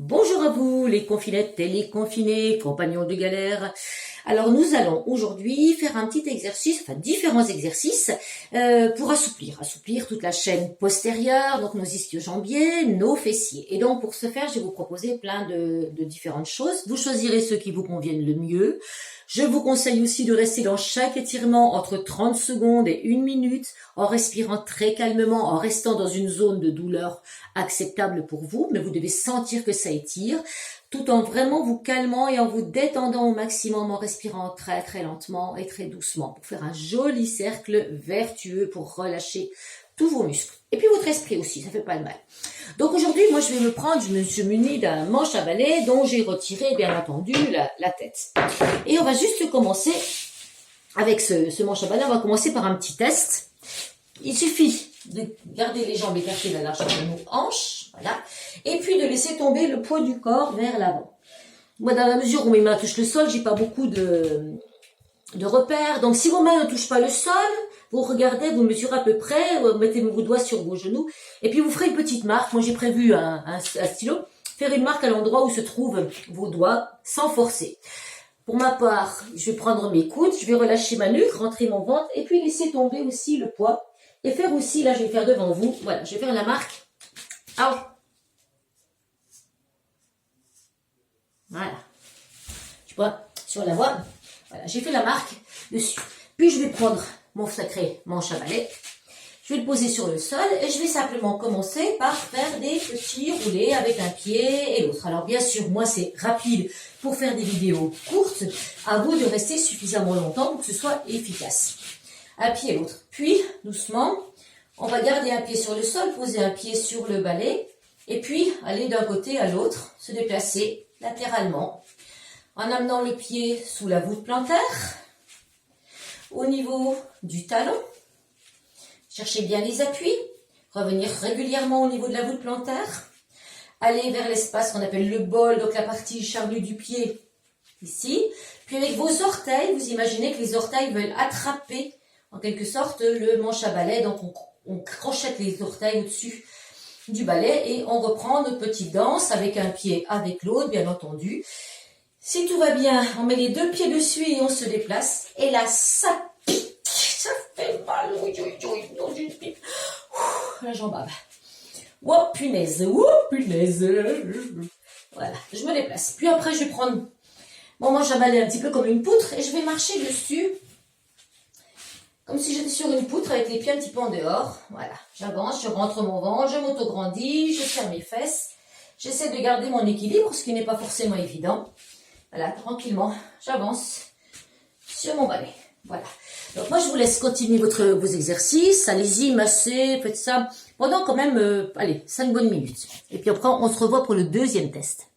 Bonjour à vous les confinettes et les confinés, compagnons de galère. Alors nous allons aujourd'hui faire un petit exercice, enfin différents exercices pour assouplir toute la chaîne postérieure, donc nos ischio-jambiers, nos fessiers. Et donc pour ce faire, je vais vous proposer plein de différentes choses. Vous choisirez ceux qui vous conviennent le mieux. Je vous conseille aussi de rester dans chaque étirement entre 30 secondes et 1 minute, en respirant très calmement, en restant dans une zone de douleur acceptable pour vous, mais vous devez sentir que ça étire, tout en vraiment vous calmant et en vous détendant au maximum, en respirant très très lentement et très doucement, pour faire un joli cercle vertueux, pour relâcher tous vos muscles. Et puis votre esprit aussi, ça fait pas de mal. Donc aujourd'hui, moi je vais me prendre, je me suis munie d'un manche à balai dont j'ai retiré bien entendu la tête. Et on va juste commencer avec ce manche à balai, on va commencer par un petit test. Il suffit de garder les jambes écartées à la largeur de nos hanches, voilà, et puis de laisser tomber le poids du corps vers l'avant. Moi, dans la mesure où mes mains touchent le sol, j'ai pas beaucoup de repères. Donc, si vos mains ne touchent pas le sol, vous regardez, vous mesurez à peu près, vous mettez vos doigts sur vos genoux, et puis vous ferez une petite marque. Moi, j'ai prévu un stylo, faire une marque à l'endroit où se trouvent vos doigts, sans forcer. Pour ma part, je vais prendre mes coudes, je vais relâcher ma nuque, rentrer mon ventre, et puis laisser tomber aussi le poids. Et faire aussi, là je vais faire devant vous, voilà, je vais faire la marque. Voilà. Tu vois, sur la voie, voilà, j'ai fait la marque dessus. Puis je vais prendre mon sacré manche à balai, je vais le poser sur le sol et je vais simplement commencer par faire des petits roulés avec un pied et l'autre. Alors bien sûr, moi c'est rapide pour faire des vidéos courtes, à vous de rester suffisamment longtemps pour que ce soit efficace. Un pied et l'autre. Puis, doucement, on va garder un pied sur le sol, poser un pied sur le balai, et puis aller d'un côté à l'autre, se déplacer latéralement, en amenant le pied sous la voûte plantaire, au niveau du talon. Cherchez bien les appuis, revenir régulièrement au niveau de la voûte plantaire, aller vers l'espace qu'on appelle le bol, donc la partie charnue du pied, ici. Puis avec vos orteils, vous imaginez que les orteils veulent attraper en quelque sorte le manche à balai, donc on crochette les orteils au-dessus du balai et on reprend notre petite danse avec un pied avec l'autre, bien entendu. Si tout va bien, on met les deux pieds dessus et on se déplace. Et là, ça pique, ça fait mal, dans une pique. La jambe bave. Oh punaise, Voilà, je me déplace. Puis après, je vais prendre mon manche à balai un petit peu comme une poutre et je vais marcher dessus. Comme si j'étais sur une poutre avec les pieds un petit peu en dehors. Voilà, j'avance, je rentre mon ventre, je m'auto-grandis, je serre mes fesses. J'essaie de garder mon équilibre, ce qui n'est pas forcément évident. Voilà, tranquillement, j'avance sur mon balai. Voilà. Donc moi, je vous laisse continuer vos exercices. Allez-y, massez, faites ça pendant quand même, allez, 5 bonnes minutes. Et puis après, on se revoit pour le deuxième test.